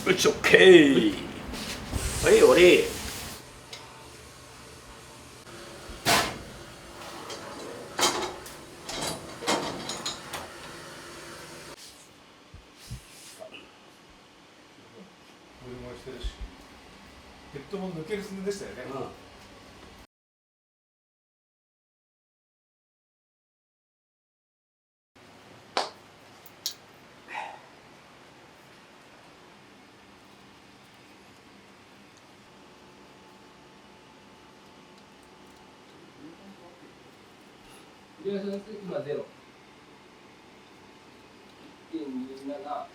よし、オッケー。はい、終わり。モリモリしてるし、ヘッドも抜ける寸でしたよね。今ゼロ。1.27。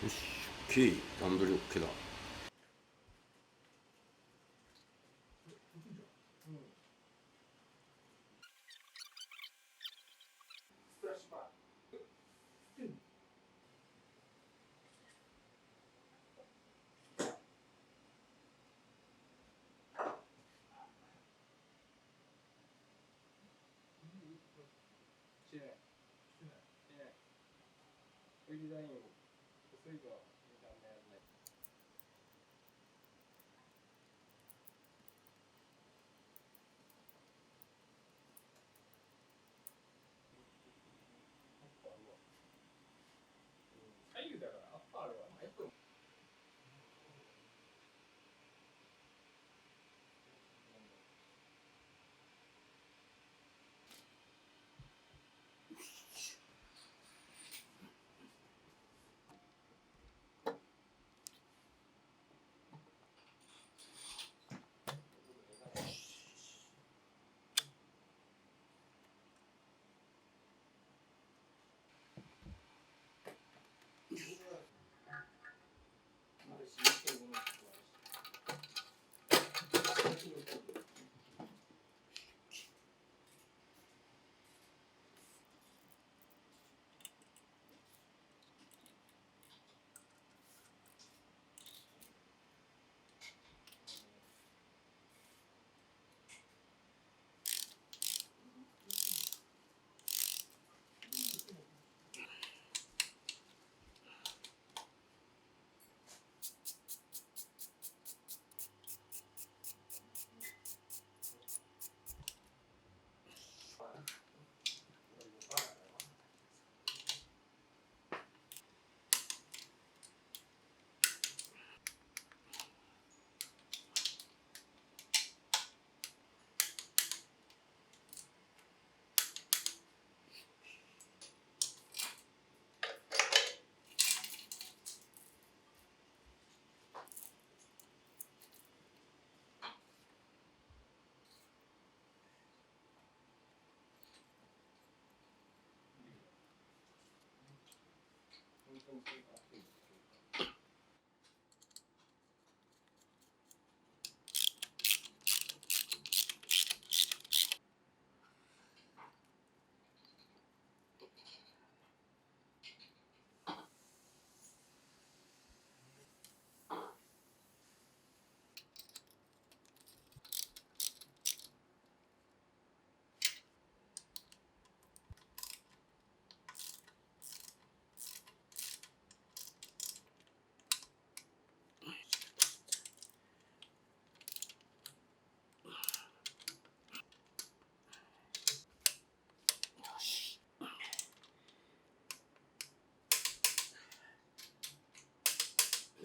よし、オッケー。段取りオッケーだ。してない。してない。これデザインを遅いと時間がやらない。左右だからアッパーはないと思う。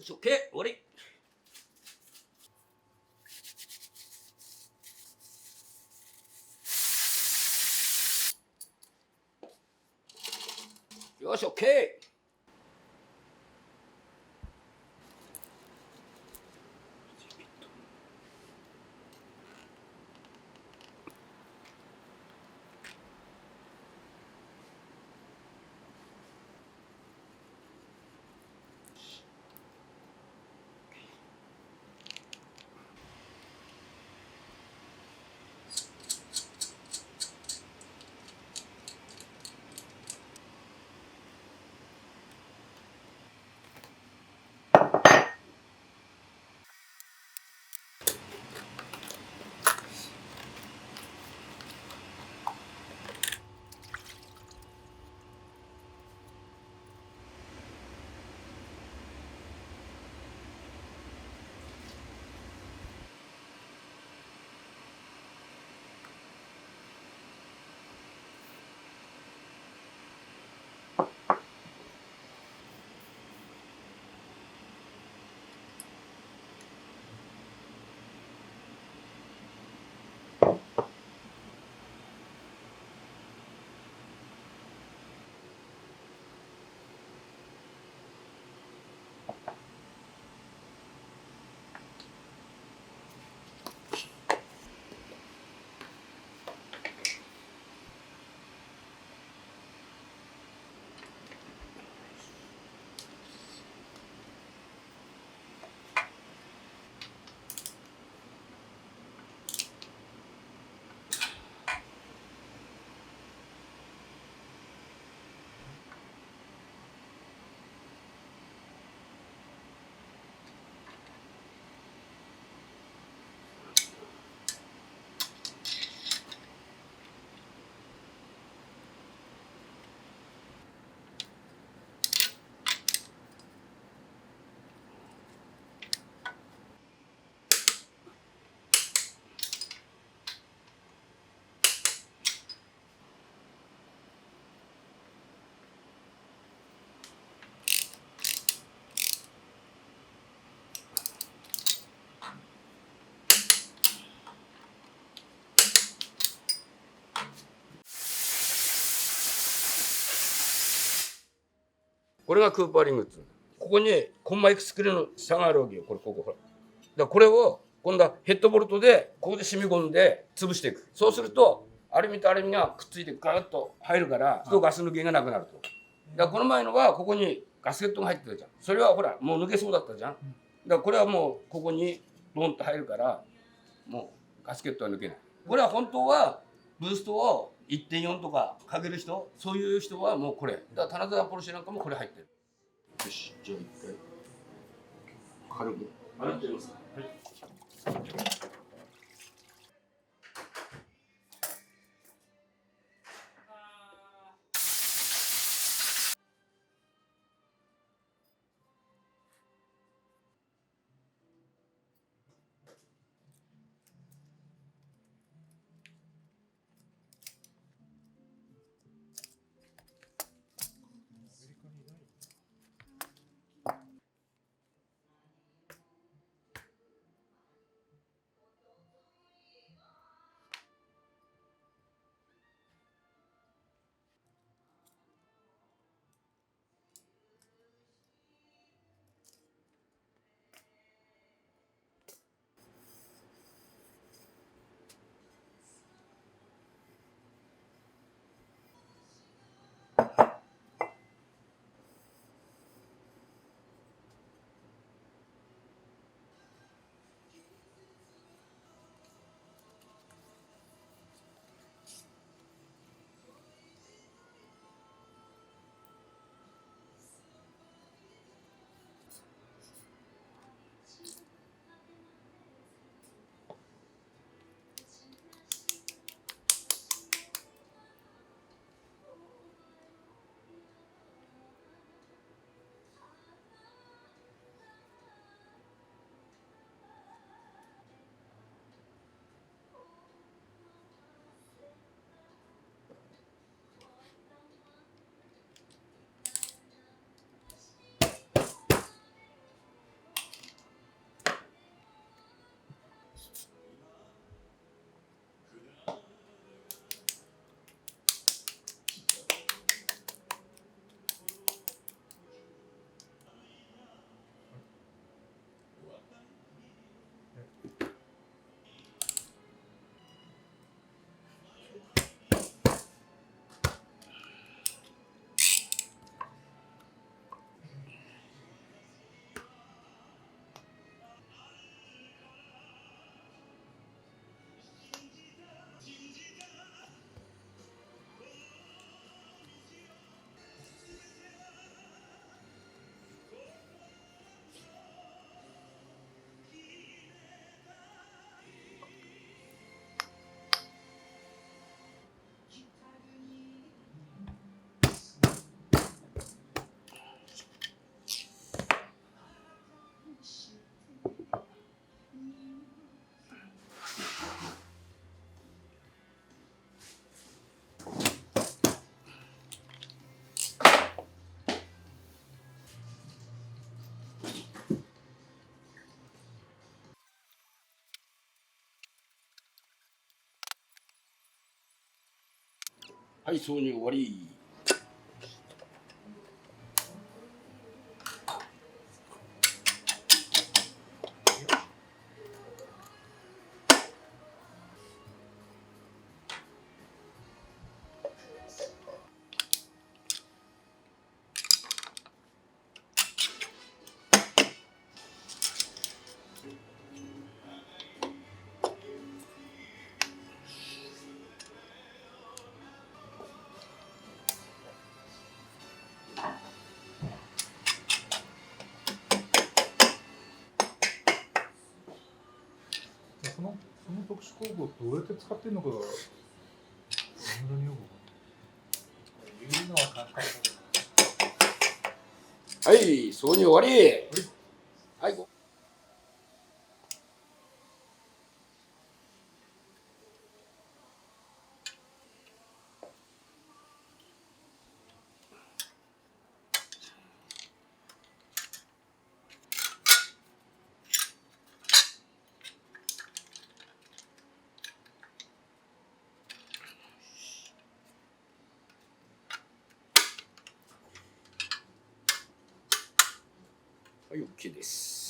よし、オッケー、終わり。よし、オッケー。これがクーパーリングっつうの。ここにコンマいくつくらいの差があるわけよ。これここほら。だからこれを今度はヘッドボルトでここで染み込んで潰していく。そうするとアルミとアルミがくっついてガーッと入るからガス抜けがなくなると。だからこの前のはここにガスケットが入ってたじゃん。それはほらもう抜けそうだったじゃん。だからこれはもうここにドンと入るからもうガスケットは抜けない。これは本当はブーストを 1.4 とかかける人、そういう人はもうこれ。だから棚田ポルシェなんかもこれ入ってる。よし、じゃあ一回軽く洗ってみますか。はい、挿入終わり。その特殊工具をどうやって使ってるのかが本当によく言うのは簡単だけど。はい、挿入終わり。はい、はい、OK です。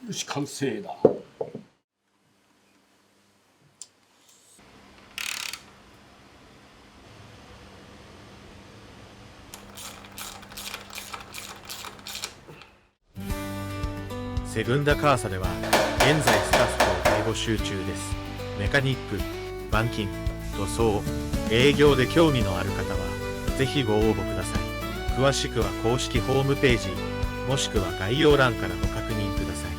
よし、完成だ。セグンダカーサでは現在スタッフを募集中です。メカニック、板金、塗装、営業で興味のある方はぜひご応募ください。詳しくは公式ホームページもしくは概要欄からご確認ください。